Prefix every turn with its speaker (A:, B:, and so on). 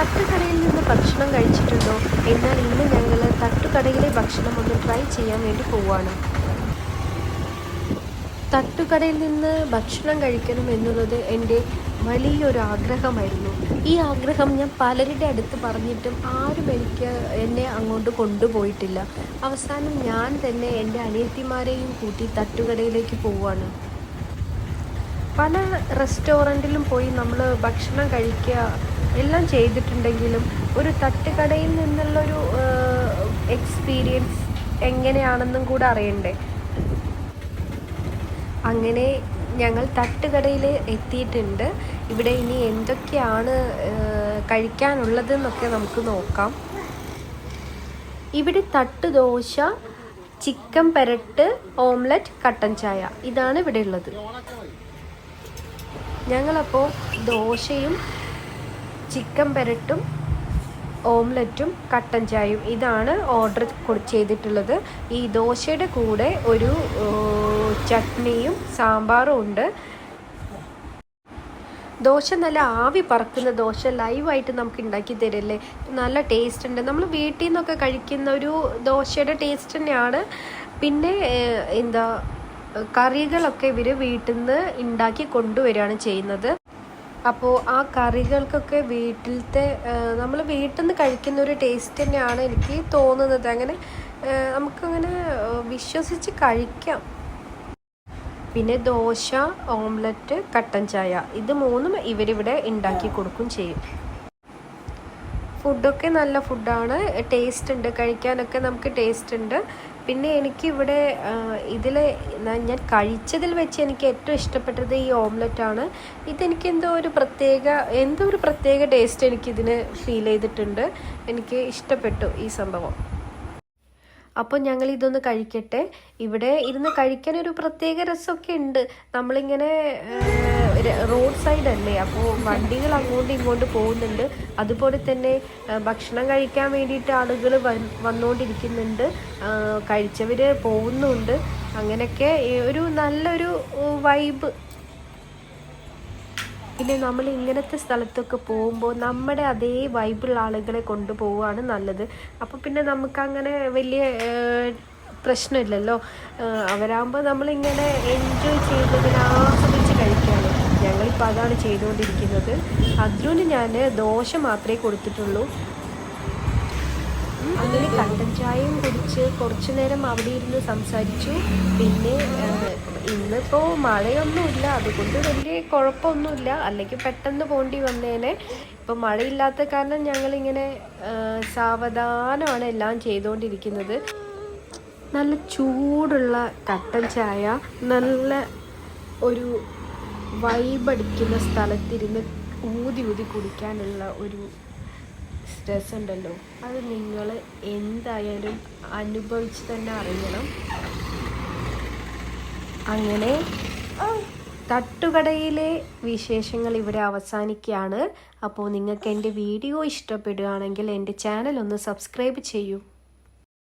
A: തട്ടുകടയിൽ നിന്ന് ഭക്ഷണം കഴിച്ചിട്ടുണ്ടോ? എന്നാൽ ഇന്ന് ഞങ്ങൾ തട്ടുകടയിലെ ഭക്ഷണം ഒന്ന് ട്രൈ ചെയ്യാൻ വേണ്ടി പോവാണ്. തട്ടുകടയിൽ നിന്ന് ഭക്ഷണം കഴിക്കണം എന്നുള്ളത് എൻ്റെ വലിയൊരു ആഗ്രഹമായിരുന്നു. ഈ ആഗ്രഹം ഞാൻ പലരുടെ അടുത്ത് പറഞ്ഞിട്ടും ആരും എന്നെ അങ്ങോട്ട് കൊണ്ടുപോയിട്ടില്ല. അവസാനം ഞാൻ തന്നെ എൻ്റെ അനിയത്തിമാരെയും കൂട്ടി തട്ടുകടയിലേക്ക് പോവുകയാണ്. പല റെസ്റ്റോറൻറ്റിലും പോയി നമ്മൾ ഭക്ഷണം കഴിക്കുക എല്ലാം ചെയ്തിട്ടുണ്ടെങ്കിലും ഒരു തട്ടുകടയിൽ നിന്നുള്ളൊരു എക്സ്പീരിയൻസ് എങ്ങനെയാണെന്നും കൂടെ അറിയണ്ടേ. അങ്ങനെ ഞങ്ങൾ തട്ടുകടയിൽ എത്തിയിട്ടുണ്ട്. ഇവിടെ ഇനി എന്തൊക്കെയാണ് കഴിക്കാനുള്ളതെന്നൊക്കെ നമുക്ക് നോക്കാം. ഇവിടെ തട്ടുദോശ, ചിക്കൻ പെരട്ട്, ഓംലെറ്റ്, കട്ടൻ ചായ ഇതാണ് ഇവിടെ ഉള്ളത്. ഞങ്ങളപ്പോൾ ദോശയും ചിക്കൻ പെരട്ടും ഓംലെറ്റും കട്ടൻ ചായയും ഇതാണ് ഓർഡർ ചെയ്തിട്ടുള്ളത്. ഈ ദോശയുടെ കൂടെ ഒരു ചട്നിയും സാമ്പാറും ഉണ്ട്. ദോശ നല്ല ആവി പറക്കുന്ന ദോശ ലൈവായിട്ട് നമുക്ക് ഉണ്ടാക്കി തരില്ലേ, നല്ല ടേസ്റ്റ് ഉണ്ട്. നമ്മൾ വീട്ടിൽ നിന്നൊക്കെ കഴിക്കുന്ന ഒരു ദോശയുടെ ടേസ്റ്റ് തന്നെയാണ്. പിന്നെ കറികളൊക്കെ ഇവർ വീട്ടിൽ നിന്ന് ഉണ്ടാക്കി കൊണ്ടുവരികയാണ് ചെയ്യുന്നത്. അപ്പോൾ ആ കറികൾക്കൊക്കെ വീട്ടിലത്തെ നമ്മൾ വീട്ടിൽ നിന്ന് കഴിക്കുന്ന ഒരു ടേസ്റ്റ് തന്നെയാണ് എനിക്ക് തോന്നുന്നത്. അങ്ങനെ നമുക്കങ്ങനെ വിശ്വസിച്ച് കഴിക്കാം. പിന്നെ ദോശ, ഓംലെറ്റ്, കട്ടൻ ചായ ഇത് മൂന്നും ഇവരിവിടെ ഉണ്ടാക്കി കൊടുക്കും ചെയ്യും. ഫുഡൊക്കെ നല്ല ഫുഡാണ്, ടേസ്റ്റ് ഉണ്ട്, കഴിക്കാനൊക്കെ നമുക്ക് ടേസ്റ്റ് ഉണ്ട്. പിന്നെ എനിക്കിവിടെ ഞാൻ കഴിച്ചതിൽ വെച്ച് എനിക്ക് ഏറ്റവും ഇഷ്ടപ്പെട്ടത് ഈ ഓംലെറ്റാണ്. ഇതെനിക്ക് എന്തോ ഒരു പ്രത്യേക ടേസ്റ്റ് എനിക്കിതിന് ഫീൽ ചെയ്തിട്ടുണ്ട്. എനിക്ക് ഇഷ്ടപ്പെട്ടു ഈ സംഭവം. അപ്പോൾ ഞങ്ങൾ ഇതൊന്ന് കഴിക്കട്ടെ. ഇവിടെ ഇരുന്ന് കഴിക്കാനൊരു പ്രത്യേക രസമൊക്കെ ഉണ്ട്. നമ്മളിങ്ങനെ റോഡ് സൈഡ് അല്ലേ, അപ്പോൾ വണ്ടികൾ അങ്ങോട്ടും ഇങ്ങോട്ട് പോകുന്നുണ്ട്. അതുപോലെ തന്നെ ഭക്ഷണം കഴിക്കാൻ വേണ്ടിയിട്ട് ആളുകൾ വന്നുകൊണ്ടിരിക്കുന്നുണ്ട്, കഴിച്ചവർ പോകുന്നുണ്ട്. അങ്ങനെയൊക്കെ ഒരു നല്ലൊരു വൈബ്. പിന്നെ നമ്മൾ ഇങ്ങനത്തെ സ്ഥലത്തൊക്കെ പോകുമ്പോൾ നമ്മുടെ അതേ വൈബുള്ള ആളുകളെ കൊണ്ടുപോവുകയാണ് നല്ലത്. അപ്പോൾ പിന്നെ നമുക്കങ്ങനെ വലിയ പ്രശ്നമില്ലല്ലോ. അവരാകുമ്പോൾ നമ്മളിങ്ങനെ എൻജോയ് ചെയ്ത് ഇങ്ങനെ ആസ്വദിച്ച് കഴിക്കുകയാണ്. ഞങ്ങളിപ്പോൾ അതാണ് ചെയ്തുകൊണ്ടിരിക്കുന്നത്. അതിന് ഞാൻ ദോശ മാത്രമേ കൊടുത്തിട്ടുള്ളൂ. അങ്ങനെ കട്ടൻ ചായയും കുടിച്ച് കുറച്ചു നേരം അവിടെ ഇരുന്ന് സംസാരിച്ചു. പിന്നെ ഇന്നിപ്പോൾ മഴയൊന്നുമില്ല, അതുകൊണ്ട് വലിയ കുഴപ്പമൊന്നുമില്ല. അല്ലെങ്കിൽ പെട്ടെന്ന് പോണ്ടി വന്നേനെ. ഇപ്പം മഴയില്ലാത്ത കാരണം ഞങ്ങളിങ്ങനെ സാവധാനമാണ് എല്ലാം ചെയ്തുകൊണ്ടിരിക്കുന്നത്. നല്ല ചൂടുള്ള കട്ടൻ ചായ, നല്ല ഒരു വൈബടിക്കുന്ന സ്ഥലത്തിരുന്ന് ഊതി കുടിക്കാനുള്ള ഒരു രസമുണ്ടല്ലോ. അത് നിങ്ങൾ എന്തായാലും അനുഭവിച്ച് തന്നെ അറിയണം. അങ്ങനെ തട്ടുകടയിലെ വിശേഷങ്ങൾ ഇവിടെ അവസാനിക്കുകയാണ്. അപ്പോൾ നിങ്ങൾക്ക് എൻ്റെ വീഡിയോ ഇഷ്ടപ്പെടുകയാണെങ്കിൽ എൻ്റെ ചാനൽ ഒന്ന് സബ്സ്ക്രൈബ് ചെയ്യൂ.